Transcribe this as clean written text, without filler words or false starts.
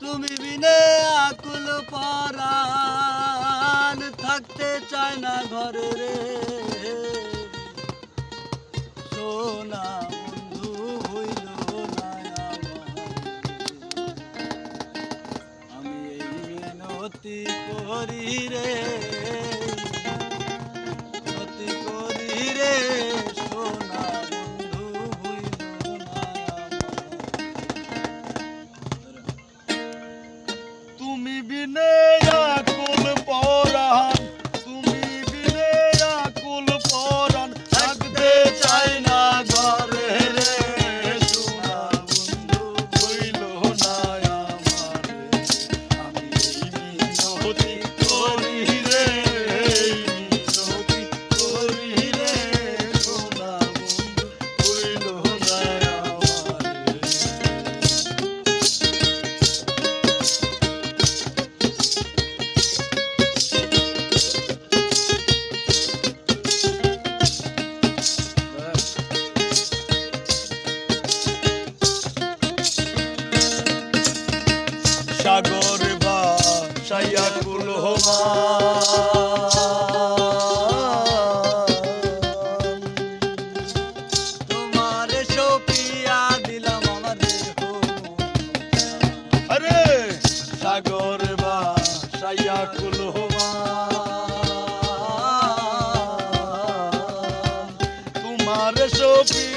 তুমি বিনে আকুল পরাণ থাকতে চায় না ঘরে রে সোনা বন্ধু হইল না আমি এই মিনতি করি রে মিনতি করি রে সোনা বন্ধু হইল না তুমি বিনে আকুল পরাণ তুমি বিনে আকুল পরাণ থাকতে চাই না ঘরে রে সোনা বন্ধু হইল না আমারে আমি এই মিনতি করি রে মিনতি করি রে সোনা বন্ধু হইল না আমারে সাগর বাসাইয়া কুল হোমা তোমার সপিয়া দিলাম আমার দেহ আরে সাগর বাসাইয়া কুল হোমা তোমার সপিয়া